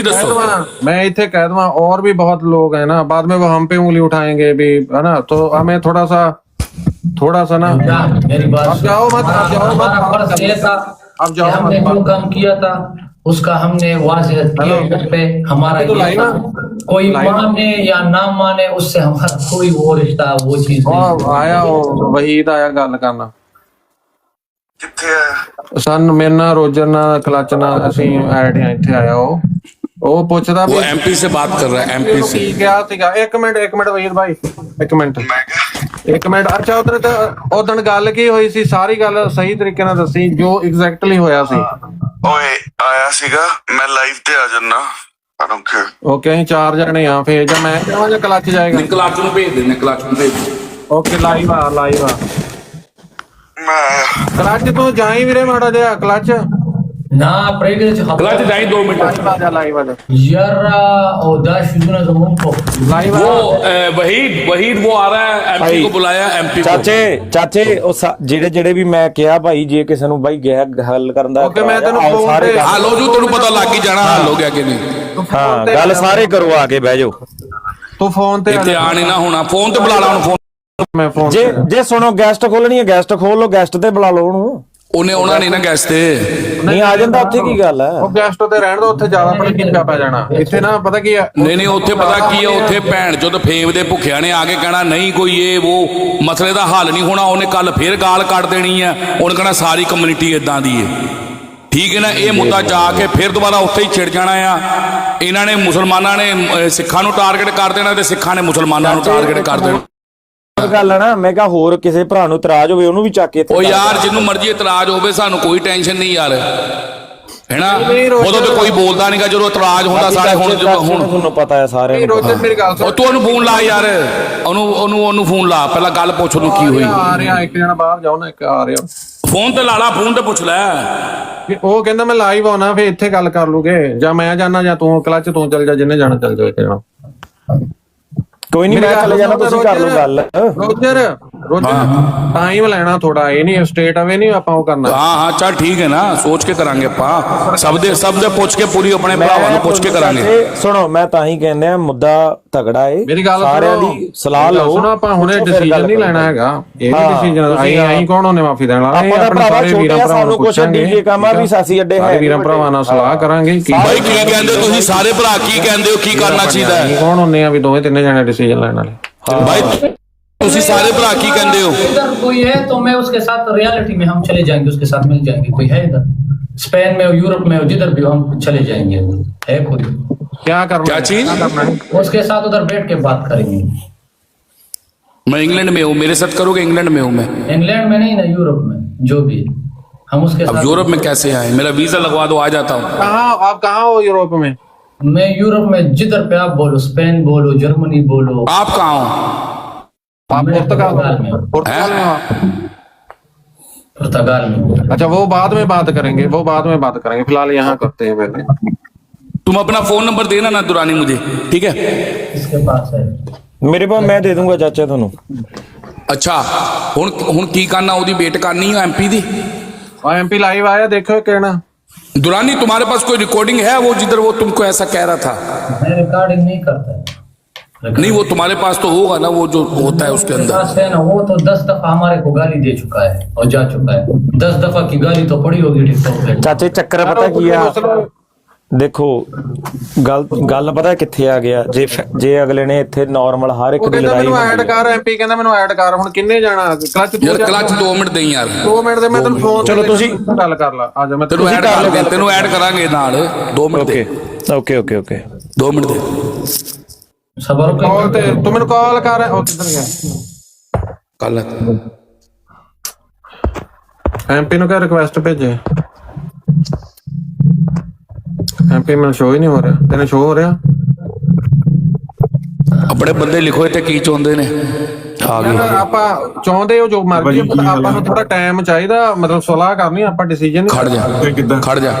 मैं इतने कह दूंगा और भी बहुत लोग हैं ना, बाद में वो हम पे उंगली उठाएंगे भी, है ना। तो हमें थोड़ा सा ना, मेरी बात अब जाओ मत, अब जाओ मत, हमारा फर्ज ये था अब जाओ कि हमने मत। जो काम किया था उसका हमने वाज़ेहत किया हेलो। पे। हमारा तो ये लाइव था, है? कोई लाइव है? माने या ना माने उससे हमारा कोई वो रिश्ता वो चीज नहीं। आया वहीद आया गल करना ਕਿੱਥੇ ਆ सन मेरे ना रोजर ना क्लच ना ਅਸੀਂ ਐਡ ਆ ਇੱਥੇ ਆਇਆ ਉਹ ਪੁੱਛਦਾ वो एमपी से बात कर रहा है, एमपी से। ਕੀ ਕਿਹਾ ਸੀਗਾ। ਇੱਕ ਮਿੰਟ ਵਹੀਦ ਭਾਈ, ਇੱਕ ਮਿੰਟ। ਮੈਂ ਕਿਹਾ ਇੱਕ ਮਿੰਟ। ਅੱਛਾ ਉਧਰ ਤੇ ਉਦੋਂ ਗੱਲ ਕੀ ਹੋਈ ਸੀ, ਸਾਰੀ ਗੱਲ ਸਹੀ ਤਰੀਕੇ ਨਾਲ ਦੱਸੀ ਜੋ ਐਗਜ਼ੈਕਟਲੀ ਹੋਇਆ ਸੀ। ਓਏ ਆਇਆ ਸੀਗਾ, ਮੈਂ ਲਾਈਵ ਤੇ ਆ ਜੰਨਾ, ਆਈ ਡੋਨਟ ਕੇਅਰ। ਓਕੇ ਅਸੀਂ 4 ਜਣੇ ਆ, ਫੇਰ ਜਾਂ ਮੈਂ ਕਹਾਂ ਜਾਂ ਕਲਚ ਜਾਏਗਾ। ਕਲਾਚ ਨੂੰ ਭੇਜ ਦੇ, ਕਲਾਚ ਨੂੰ ਭੇਜ ਦੇ। ਓਕੇ ਲਾਈਵ ਆ ਮੈਂ ਆਇਆ ਕਲਚ ਤੂੰ ਜਾਈ ਵੀਰੇ ਮਾੜਾ ਜਿਹਾ ਕਲਚ ना प्रेगनेंट ਕਲਾਚ ਜਾਈ 2 ਮਿੰਟ। ਲਾਈਵ ਆ ਜਾ यारा और दाश जुना जमून को ਲਾਈਵ वो वहीद वो आ रहा है, एमपी को बुलाया, एमपी को। ਚਾਚੇ ਉਹ ਜਿਹੜੇ ਵੀ ਮੈਂ ਕਿਹਾ ਭਾਈ, ਜੇ ਕਿਸੇ ਨੂੰ ਬਾਈ ਗਿਆ ਹੱਲ ਕਰਨ ਦਾ ਓਕੇ, ਮੈਂ ਤੈਨੂੰ ਆਓ ਫੋਨ ਸਾਰੇ ਤੇ- ਹੱਲ ਹੋ ਜੂ, ਤੁਹਾਨੂੰ ਪਤਾ ਲੱਗ ਹੀ ਜਾਣਾ ਹੱਲ ਹੋ ਗਿਆ ਕਿ ਨਹੀਂ। ਹਾਂ ਗੱਲ ਸਾਰੇ ਕਰੋ, ਆ ਕੇ ਬਹਿ ਜਾਓ। ਤੂੰ ਫੋਨ ਤੇ ਇੱਥੇ ਆ ਨਹੀਂ ਨਾ ਹੋਣਾ, ਫੋਨ ਤੇ ਬੁਲਾ ਲਾ ਉਹਨੂੰ, ਫੋਨ। ਮੈਂ ਫੋਨ ਜੇ ਸੁਣੋ ਗੈਸਟ ਖੋਲਣੀ ਹੈ, ਗੈਸਟ ਖੋਲ ਲਓ, ਗੈਸਟ ਤੇ ਬੁਲਾ ਲਓ ਉਹਨੂੰ। ਉਹਨੇ ਆਉਣਾ ਨਹੀਂ ਨਾ ਗੈਸਟ ਤੇ। ਨਹੀਂ ਆ ਜਾਂਦਾ ਉੱਥੇ ਕੀ ਗੱਲ ਹੈ? ਉਹ ਗੈਸਟ ਉੱਤੇ ਰਹਿਣ ਦੋ, ਉੱਥੇ ਜ਼ਿਆਦਾ ਪਤਾ ਕੀ ਪੈ ਜਾਣਾ। ਇੱਥੇ ਨਾ ਪਤਾ ਕੀ ਆ, ਨਹੀਂ ਉੱਥੇ ਪਤਾ ਕੀ ਆ, ਉੱਥੇ ਭੈਣ ਚੋਦ ਫੇਮ ਦੇ ਭੁੱਖਿਆਂ ਨੇ ਆ ਕੇ ਕਹਿਣਾ ਨਹੀਂ ਕੋਈ ਇਹ ਉਹ ਮਸਲੇ ਦਾ ਹੱਲ ਨਹੀਂ ਹੋਣਾ। ਉਹਨੇ ਕੱਲ ਫੇਰ ਗਾਲ ਕੱਢ ਦੇਣੀ ਆ, ਉਹਨੇ ਕਹਿਣਾ ਸਾਰੀ ਕਮਿਊਨਿਟੀ ਇਦਾਂ ਦੀ ਹੈ। ਠੀਕ ਹੈ ਨਾ, ਇਹ ਮੁੱਦਾ ਜਾ ਕੇ ਫਿਰ ਦੁਬਾਰਾ ਉੱਥੇ ਹੀ ਛਿੜ ਜਾਣਾ ਆ। ਇਹਨਾਂ ਨੇ ਮੁਸਲਮਾਨਾਂ ਨੇ ਸਿੱਖਾਂ ਨੂੰ ਟਾਰਗੇਟ ਕਰ ਦੇਣਾ ਤੇ ਸਿੱਖਾਂ ਨੇ ਮੁਸਲਮਾਨਾਂ ਨੂੰ ਟਾਰਗੇਟ ਕਰ ਦੇਣਾ। ਗੱਲ ਹੈ ਨਾ, ਮੈਂ ਕਿਹਾ ਹੋਰ ਕਿਸੇ ਭਰਾ ਨੂੰ ਇਤਰਾਜ਼ ਹੋਵੇ ਉਹਨੂੰ ਵੀ ਚੱਕ ਕੇ ਇੱਥੇ ਉਹ ਯਾਰ ਜਿੰਨੂੰ ਮਰਜ਼ੀ ਇਤਰਾਜ਼ ਹੋਵੇ, ਸਾਨੂੰ ਕੋਈ ਟੈਨਸ਼ਨ ਨਹੀਂ ਯਾਰ, ਹੈਨਾ। ਉਦੋਂ ਤੇ ਕੋਈ ਬੋਲਦਾ ਨਹੀਂਗਾ, ਜਦੋਂ ਇਤਰਾਜ਼ ਹੁੰਦਾ ਸਾਰੇ ਹੁਣ ਤੁਹਾਨੂੰ ਪਤਾ ਹੈ ਸਾਰਿਆਂ ਨੂੰ। ਰੋਜਰ ਮੇਰੀ ਗੱਲ ਸੁਣ, ਉਹ ਤੂੰ ਉਹਨੂੰ ਫੋਨ ਲਾ ਯਾਰ, ਉਹਨੂੰ ਫੋਨ ਲਾ, ਪਹਿਲਾਂ ਗੱਲ ਪੁੱਛ ਉਹਨੂੰ ਕੀ ਹੋਈ। ਆ ਰਿਹਾ ਇੱਕ ਜਣਾ ਬਾਹਰ ਜਾਓ ਨਾ, ਇੱਕ ਆ ਰਿਹਾ ਫੋਨ ਤੇ ਲਾ ਲਾ, ਫੋਨ ਤੇ ਪੁੱਛ ਲੈ। ਉਹ ਕਹਿੰਦਾ ਮੈਂ ਲਾਈਵ ਆਉਣਾ, ਫੇਰ ਇੱਥੇ ਗੱਲ ਕਰ ਲੂਗੇ, ਜਾਂ ਮੈਂ ਜਾਣਾ ਜਾਂ ਤੂੰ ਕਲੱਚ ਤੂੰ ਚੱਲ ਜਾ, ਜਿੰਨੇ ਜਾਣਾ ਚੱਲ ਜਾ ਇੱਕ ਜਣਾ। ਕੋਈ ਨਹੀਂ, ਮੈਂ ਚਲੇ ਜਾਣਾ, ਤੁਸੀਂ ਕਰ ਲਓ ਗੱਲ। ਰੋਜਰ ਟਾਈਮ ਲੈਣਾ ਥੋੜਾ, ਇਹ ਨਹੀਂ ਸਟੇਟ ਅਵੇ ਨਹੀਂ ਆਪਾਂ ਉਹ ਕਰਨਾ। ਹਾਂ ਚੱਲ ਠੀਕ ਹੈ ਨਾ, ਸੋਚ ਕੇ ਕਰਾਂਗੇ ਆਪਾਂ, ਸਭ ਦੇ ਪੁੱਛ ਕੇ ਪੂਰੀ ਆਪਣੇ ਭਰਾਵਾਂ ਨੂੰ ਪੁੱਛ ਕੇ ਕਰਾਂਗੇ। ਸੁਣੋ, ਮੈਂ ਤਾਂ ਹੀ ਕਹਿੰਦੇ ਆ ਮੁੱਦਾ ਤਗੜਾ ਏ, ਮੇਰੀ ਗੱਲ ਸਾਰਿਆਂ ਦੀ ਸਲਾਹ ਲਓ। ਸੁਣੋ, ਆਪਾਂ ਹੁਣੇ ਡਿਸੀਜਨ ਨਹੀਂ ਲੈਣਾ ਹੈਗਾ, ਇਹ ਵੀ ਡਿਸੀਜਨ ਅਸੀਂ ਕੌਣ ਹੋਣੇ ਮਾਫੀ ਦੇਣ ਵਾਲੇ। ਆਪਾਂ ਆਪਣੇ ਸਾਰੇ ਵੀਰਾਂ ਭਰਾਵਾਂ ਸਾਨੂੰ ਕੁਛ ਡੀਜੇ ਕਾਮਾ ਵੀ ਸਾਸੀ ਅੱਡੇ ਹੈ, ਵੀਰਾਂ ਭਰਾਵਾਂ ਨਾਲ ਸਲਾਹ ਕਰਾਂਗੇ। ਭਾਈ ਕੀ ਕਹਿੰਦੇ ਤੁਸੀਂ ਸਾਰੇ ਭਰਾ, ਕੀ ਕਹਿੰਦੇ ਹੋ, ਕੀ ਕਰਨਾ ਚਾਹੀਦਾ ਹੈ? ਕੌਣ ਹੁੰਨੇ ਆ ਵੀ ਦੋਵੇਂ ਤਿੰਨੇ ਜਣੇ ਡਿਸੀਜਨ ਲੈਣ ਵਾਲੇ। भाई तुसी सारे भरा की कहते हो? इधर कोई है तो मैं उसके साथ रियलिटी में हम चले जाएंगे, उसके साथ मिल जाएंगे। कोई है इधर स्पेन में हो, यूरोप में हो, जिधर भी हो हम चले जाएंगे। है कोई क्या करना, क्या चीज करना है? उसके साथ उधर बैठ के बात करेंगे। मैं इंग्लैंड में हूँ, मेरे साथ करोगे? इंग्लैंड में हूँ मैं। इंग्लैंड में नहीं ना, यूरोप में जो भी हम उसके अब साथ। यूरोप में कैसे आए? मेरा वीजा लगवा दो, आ जाता हूँ। कहाँ आप कहाँ हो यूरोप में? मैं यूरोप में जिधर पे आप बोलो, स्पेन बोलो, जर्मनी बोलो। आप कहाँ हो? आप पुर्तगाल में। पुर्तगाल में हो? पुर्तगाल में। अच्छा, वो बाद में बात करेंगे, वो बाद में बात करेंगे, फिलहाल यहाँ करते हैं पहले। तुम अपना फोन नंबर देना ना दुरानी मुझे, ठीक है? इसके पास है ਮੇਰੇ ਪਾਸ, ਮੈਂ ਦੇ ਦੂੰਗਾ ਚਾਚਾ ਤੁਹਾਨੂੰ। अच्छा हुन की करना, ओदी वेट करनी है एमपी दी। और एमपी लाइव आया, देखो कहना। दुरानी तुम्हारे पास कोई रिकॉर्डिंग है वो जिधर वो तुमको ऐसा कह रहा था? मैं रिकॉर्डिंग नहीं करता है। नहीं, वो तुम्हारे पास तो होगा ना, वो जो होता है उसके अंदर। पास है ना, वो तो 10 दफा हमारे को गाली दे चुका है और जा चुका है। 10 दफा की गाली तो पड़ी होगी टिकटॉक पे। ਚਾਚੇ ਚੱਕਰ ਪਤਾ ਕੀ ਆ, ਦੇਖੋ ਗੱਲ ਪਤਾ ਕਿੱਥੇ ਆ ਗਿਆ। ਜੇ ਅਗਲੇ ਨੇ ਇੱਥੇ ਨਾਰਮਲ ਹਰ ਇੱਕ ਉਹ ਦੀ ਕਹਿੰਦਾ ਲੜਾਈ ਮੈਨੂੰ ਐਡ ਕਰ, ਐਮਪੀ ਕਹਿੰਦਾ ਮੈਨੂੰ ਐਡ ਕਰ। ਹੁਣ ਕਿੰਨੇ ਜਾਣਾ ਕਲੱਚ? यार क्लच 2 मिनट दे यार, 2 ਮਿੰਟ ਦੇ ਮੈਂ ਤੈਨੂੰ ਫੋਨ। ਚਲੋ ਤੁਸੀਂ ਗੱਲ ਕਰ ਲਾ, ਆ ਜਾ ਮੈਂ तेनू ऐड कर लेंगे, तेनू ऐड करांगे नाल। 2 मिनट दे, ਓਕੇ ਓਕੇ ਓਕੇ 2 मिनट दे। सबर ਕਾਲ ਤੇ ਤੂੰ ਮੈਨੂੰ ਕਾਲ ਕਰ। ਉਹ ਕਿੱਧਰ ਗਿਆ? कल ਐਮਪੀ ਨੂੰ ਕਹ ਰਿਕੁਐਸਟ ਭੇਜੇ। ਐਮਪੀ ਮੈਨੂੰ ਸ਼ੋ ਹੀ ਨਹੀਂ ਹੋ ਰਿਹਾ, ਤੈਨੂੰ ਸ਼ੋ ਹੋ ਰਿਹਾ? अपने बंदे लिखो इतने की चाहते ने। आ गए। ਯਾਰ ਆਪਾਂ ਚਾਹੁੰਦੇ ਹੋ ਜੋ ਮਰਜ਼ੀ, ਪਰ ਆਪਾਂ ਨੂੰ ਥੋੜਾ ਟਾਈਮ ਚਾਹੀਦਾ, ਮਤਲਬ ਸਲਾਹ ਕਰਨੀ, ਆਪਾਂ ਡਿਸੀਜਨ खड़ जा खड़ जा।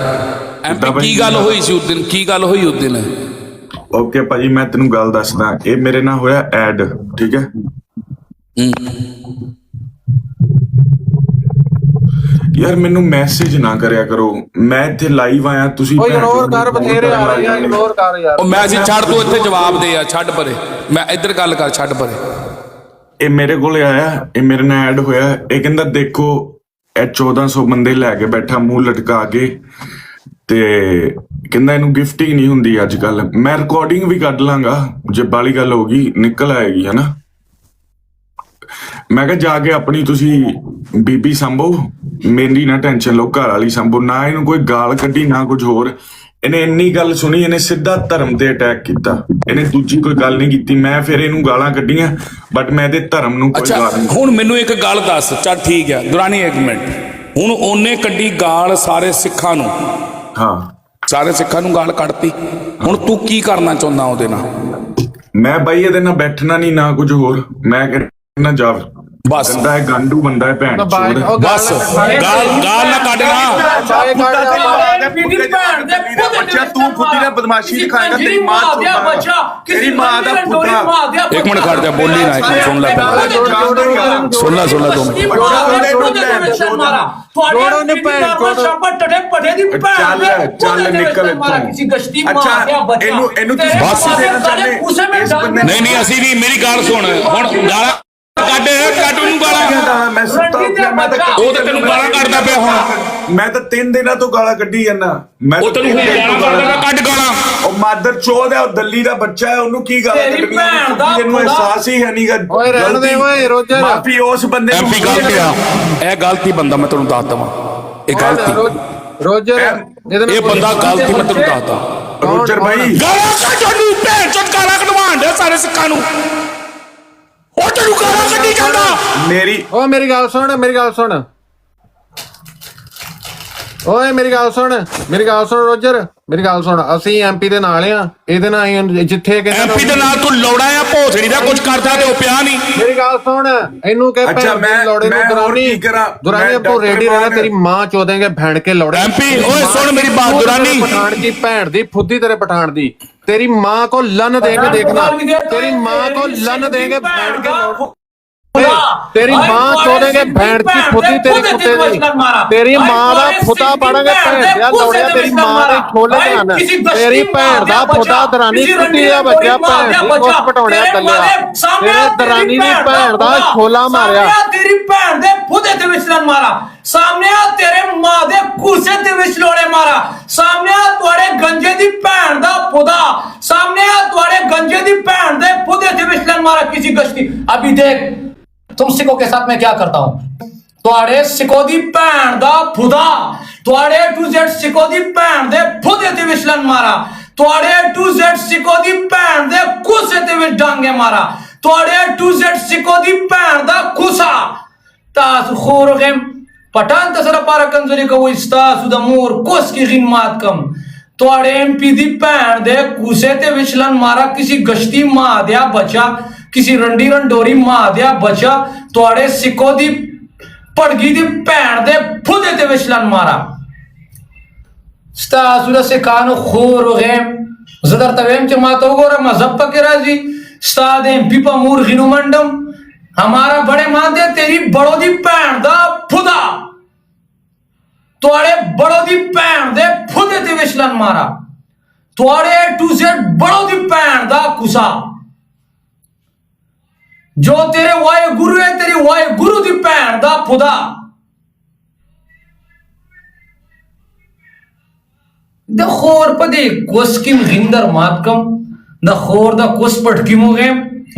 एमपी की गल हुई सी उस दिन, की गल हुई उस दिन? ਓਕੇ ਭਾਜੀ, ਮੈਂ ਤੈਨੂੰ ਗੱਲ ਦੱਸਦਾ। ਇਹ ਮੇਰੇ ਨਾਲ ਹੋਇਆ ਐਡ, ਠੀਕ ਹੈ? ਯਾਰ ਮੈਨੂੰ ਮੈਸੇਜ ਨਾ ਕਰਿਆ ਕਰੋ, ਮੈਂ ਇੱਥੇ ਲਾਈਵ ਆਇਆ, ਤੁਸੀਂ ਉਹ ਇਗਨੋਰ ਕਰ, ਬਥੇਰੇ ਆ ਰਹੇ ਆ, ਇਗਨੋਰ ਕਰ ਯਾਰ। ਉਹ ਮੈਸੇਜ ਛੱਡ ਤੂੰ, ਇੱਥੇ ਜਵਾਬ ਦੇ ਆ, ਛੱਡ ਪਰੇ, ਮੈਂ ਇੱਧਰ ਗੱਲ ਕਰ, ਛੱਡ ਪਰੇ। ਇਹ ਮੇਰੇ ਕੋਲ ਆਇਆ, ਇਹ ਮੇਰੇ ਨਾਲ ਐਡ ਹੋਇਆ। ਇਹ ਕਹਿੰਦਾ ਦੇਖੋ ਇਹ 1400 ਬੰਦੇ ਲੈ ਕੇ ਬੈਠਾ ਮੂੰਹ ਲਟਕਾ ਕੇ, ਤੇ ਕਹਿੰਦਾ ਇਹਨੂੰ ਗਿਫਟ ਹੀ ਨਹੀਂ ਹੁੰਦੀ ਅੱਜ ਕੱਲ। ਮੈਂ ਰਿਕਾਰਡਿੰਗ ਵੀ ਕੱਢ ਲਾਂਗਾ, ਜੇ ਬਾਲੀ ਗੱਲ ਹੋ ਗਈ ਨਿਕਲ ਆਏਗੀ, ਹਨਾ। ਮੈਂ ਕਿਹਾ ਜਾ ਕੇ ਆਪਣੀ ਤੁਸੀਂ ਬੀਬੀ ਸੰਭੋ, ਮੇਰੀ ਨਾ ਟੈਨਸ਼ਨ ਲਓ, ਘਰ ਵਾਲੀ ਸੰਭੋ ਨਾ। ਇਹਨੂੰ ਕੋਈ ਗਾਲ ਕੱਢੀ ਨਾ ਕੁਝ ਹੋਰ। ਇਹਨੇ ਇੰਨੀ ਗੱਲ ਸੁਣੀ, ਇਹਨੇ ਸਿੱਧਾ ਧਰਮ ਤੇ ਅਟੈਕ ਕੀਤਾ। ਇਹਨੇ ਦੂਜੀ ਕੋਈ ਗੱਲ ਨਹੀਂ ਕੀਤੀ। ਮੈਂ ਫਿਰ ਇਹਨੂੰ ਗਾਲਾਂ ਕੱਢੀਆਂ, ਬਟ ਮੈਂ ਇਹਦੇ ਧਰਮ ਨੂੰ ਕੋਈ ਅੱਛਾ ਗਾਲ ਨਹੀਂ। ਹੁਣ ਮੈਨੂੰ ਇੱਕ ਗੱਲ ਦੱਸ, ਚੱਲ ਠੀਕ ਹੈ ਦੁਰਾਨੀ, ਇੱਕ ਮਿੰਟ। ਹੁਣ ਉਹਨੇ ਕੱਢੀ ਗਾਲ ਸਾਰੇ ਸਿੱਖਾਂ ਨੂੰ, ਹਾਂ, ਸਾਰੇ ਸਿੱਖਾਂ ਨੂੰ ਗਾਲ ਕੱਢਤੀ। ਹੁਣ ਤੂੰ ਕੀ ਕਰਨਾ ਚਾਹੁੰਦਾ ਉਹਦੇ ਨਾਲ? ਮੈਂ ਬਾਈ ਇਹਦੇ ਨਾਲ ਬੈਠਣਾ ਨਹੀਂ, ਨਾ ਕੁਝ ਹੋਰ। ਮੈਂ ਕਹਿੰਦਾ ਜਾ, ਬਸ ਬੰਦਾ ਹੈ ਗਾਂਡੂ, ਬੰਦਾ ਹੈ ਭੈਣ ਚੋਦ। ਬਸ ਗਾਲ ਨਾ ਕੱਢਣਾ। ਤੂੰ ਖੁੱਦੀ ਨੇ ਬਦਮਾਸ਼ੀ ਦਿਖਾਏਗਾ, ਤੇਰੀ ਮਾਂ ਤੇਰੀ ਮਾਂ ਦਾ ਪੁੱਤਰਾ। एक मिनट खड़ जा, बोली ना, एक मिनट सुन ले पहले। सुन ला 2 मिनट। ਚੱਲ ਨਿਕਲ ਇੱਥੋਂ। ਅੱਛਾ ਇਹਨੂੰ ਤੁਸੀਂ ਬਸ। ਦੇਣਾ ਚਾਹੁੰਦੇ? नहीं नहीं, असी नहीं, मेरी गाल सुन। हुण गाला ਕੱਢ ਉਹਨੂੰ ਗਾਲਾਂ ਮੈਂ ਸੁੱਤਾ ਉੱਠਿਆ ਮੈਂ ਤਾਂ ਉਹ ਤਾਂ ਤੈਨੂੰ ਗਾਲਾਂ ਕੱਢਦਾ ਪਿਆ ਹੁਣ ਮੈਂ ਤਾਂ 3 ਦਿਨਾਂ ਤੋਂ ਗਾਲਾਂ ਕੱਢੀ ਜਾਂਦਾ ਮੈਂ ਉਹ ਤੈਨੂੰ ਹੁਣ ਗਾਲਾਂ ਕੱਢਦਾ ਕੱਢ ਗਾਲਾਂ ਉਹ ਮਾਦਰ ਚੋਦ ਹੈ ਉਹ ਦਿੱਲੀ ਦਾ ਬੱਚਾ ਹੈ ਉਹਨੂੰ ਕੀ ਗਾਲਾਂ ਤੇਰੀ ਕੱਢਣੀਆਂ ਭੈਣ ਦਾ ਇਹਨੂੰ ਅਹਿਸਾਸ ਹੀ ਹੈ ਨਹੀਂਗਾ ਓਏ ਰਹਿਣ ਦੇ ਓਏ ਰੋਜਰ ਮਾਫੀ ਉਸ ਬੰਦੇ ਨੂੰ ਐਮਪੀ ਗਲਤ ਆ ਇਹ ਗਲਤੀ ਬੰਦਾ ਮੈਂ ਤੈਨੂੰ ਦੱਸ ਦਵਾਂ ਇਹ ਗਲਤੀ ਰੋਜਰ ਇਹ ਬੰਦਾ ਗਲਤੀ ਮੈਂ ਤੈਨੂੰ ਦੱਸਦਾ ਰੋਜਰ ਭਾਈ ਗਾਲਾਂ ਕੱਢ ਨੂੰ ਭੈਣ ਚੋਦ ਗਾਲਾਂ ਕਢਵਾਉਣ ਦੇ ਸਾਰੇ ਸਿੱਖਾਂ ਨੂੰ ਉਹ ਤੈਨੂੰ ਗਾਲਾਂ ਕੱਢੀ ਜਾਂਦਾ ਮੇਰੀ ਓ ਮੇਰੀ ਗੱਲ ਸੁਣ ਓਏ ਮੇਰੀ ਗੱਲ ਸੁਣ ਰੋਜਰ ਮੇਰੀ ਗੱਲ ਸੁਣ ਅਸੀਂ ਐਮਪੀ ਦੇ ਨਾਲ ਆ ਇਹਦੇ ਨਾਲ ਅਸੀਂ ਜਿੱਥੇ ਕਹਿੰਦਾ ਐਮਪੀ ਦੇ ਨਾਲ ਤੂੰ ਲੌੜਾ ਆ ਭੋਸੜੀ ਦਾ ਕੁਝ ਕਰਦਾ ਤੇ ਉਹ ਪਿਆ ਨਹੀਂ ਮੇਰੀ ਗੱਲ ਸੁਣ ਇਹਨੂੰ ਕਹਿ ਅੱਛਾ, ਮੈਂ ਲੋੜੇ ਨੂੰ ਹੋਰ ਦੁਰਾਨੀ ਕੀ ਕਰਾਂ? ਦੁਰਾਨੀ ਮੈਂ ਤੂੰ ਰੈਡੀ ਰਹਿਣਾ ਡਾਕਟਰ ਤੇਰੀ ਮਾਂ ਚੋਦੇਂਗੇ ਭੈਣ ਕੇ ਲੋੜੇ ਐਮਪੀ ਓਏ ਸੁਣ ਮੇਰੀ ਬਾਤ ਦੁਰਾਨੀ ਪਠਾਨ ਦੀ ਭੈਣ ਦੀ ਫੁੱਦੀ ਤੇਰੇ ਪਠਾਨ ਦੀ तेरी माँ को लन देंगे देखना तेरी माँ को लन देंगे भैंड के तेरी माँ चोदेंगे भैंड की फुदी तेरी कुत्ते दी तेरी माँ दा फुदा पड़ेंगे भैंड दिया लौड़िया तेरी माँ दे छोले चलाना तेरी भैंड दा फुदा दरानी कुत्ती दा बच्चा भैंड दी उस पटौड़िया कलिया तेरे दरानी दी भैंड दा छोला मारिया तेरी भैंड दे फुदे ते विचलन मारा सामने आ तेरे मां दे कुर्से ते विचलोड़े मारा सामने आ तुआड़े गंजे दी भैंड दा फुदा सामने आ तुआड़े गंजे दी भैंड दे फुदे ते विचलन मारा किसी गश्ती अभी देख तुम सिखों के साथ मैं क्या करता हूं तुआड़े सिखों दी भैंड दा फुदा तुआड़े टू जेड सिखों दी भैंड दे फुदे ते विचलन मारा तुआड़े टू जेड सिखों दी भैंड दे कुर्से ते विच डांगे मारा तुआड़े टू जेड सिखों दी भैंड दा कुसा तास खोरगेम पठान तसरा पारा कंजरी का वो इस्तास उदमूर कोस की गिनमात कम तोड़े एमपी दी भैन दे कुसे ते विचलन मारा किसी गश्ती मां दिया बचा किसी रंडी रंडोरी मां दिया बचा तोड़े सिको दी पड़गी दी भैन दे फुदे ते विचलन मारा इस्तास उदा से कानो खोर गेम जदर तवेम च मातो गोरा मजहब पके राजी इस्ताद एमपी पा मूर गिनुमंडम हमारा बड़े मानते तेरी बड़ो दी भैन दा फुदा तुआड़े बड़ो दी भैन दे फुदे ते विचलन मारा तुआड़े टू जेड बड़ो दी भैन दा कुसा जो तेरे वाहे गुरु है तेरी वाहे गुरु दी भैन दा फुदा द खोर पदे कोस्किम गिंदर मातकम द खोर द कोस पटकी मुगे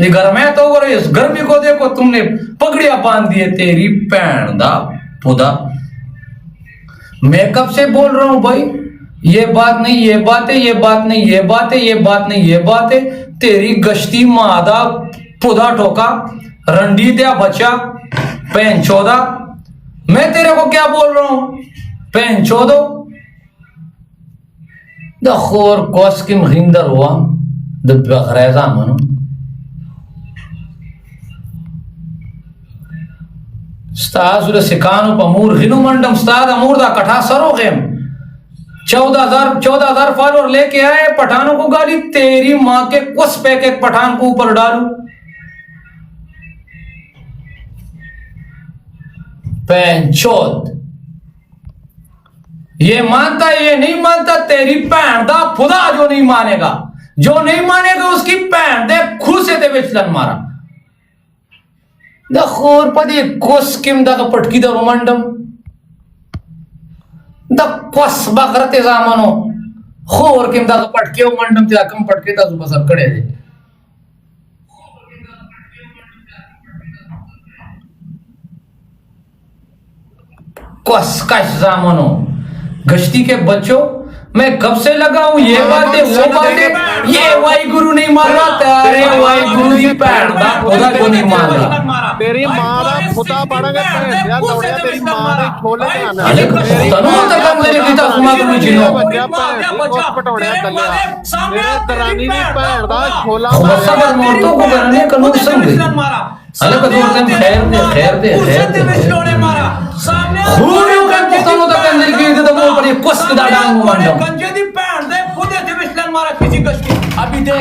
ये घर में तो और इस गर्मी को देखो तुमने पगड़ियां बांध दी है तेरी भैन दा फुदा मैं कब से बोल रहा हूं भाई ये बात नहीं ये बात है ये बात नहीं ये बात है ये बात नहीं ये बात है तेरी गश्ती मादा पुदा ठोका रंडी दिया बच्चा पैन चौदा मैं तेरे को क्या बोल रहा हूं पैन चौदो द खोर कोस्किम हिंदर हुआ द बखरेजा मनो स्ताज उरे सिकानो पमूर हिनु मंडम स्ताद अमूर दा कठा सरो गेम 14,000 फॉलोअर लेके आए पठानों को गाली तेरी मां के कुछ पैक एक पठान को ऊपर डालू पैंचोद ये मानता ये नहीं मानता तेरी भैन दा फुदा जो नहीं मानेगा उसकी भैन दे खुसे ते विचलन मारा द खोर पदे कोस किम दा पटकी द रोमंडम द कोस बकरते जामनो खोर किम दा पटके रोमंडम ते कम पटके ता बसर कड़े दे कोस कश जामनो गश्ती के बच्चों मैं कब से लगा हूं ये बातें वो बातें ये वाई गुरु नहीं मान रहा तेरे वाई गुरु की भैन दा फुदा क्यों नहीं मान रहा तेरी मां दा फुदा पड़ेंगे भैन दिया लौड़िया तेरी मां दे छोले चलाना अरे तनु तो कम से किता सुमा गुरु जिनो बच्चा भैन दी उस पटौड़िया कलिया तेरे दरानी दी भैन दा छोला सब औरतों को करने का नुकसान दे अलग कदम खैर दे खूरियों का तनु तो कंजर की तो वो पर ये कुछ डांग मांडो गंजे दी भैन दे खुदे ते विचलन मारा किसी कश्ती अभी देख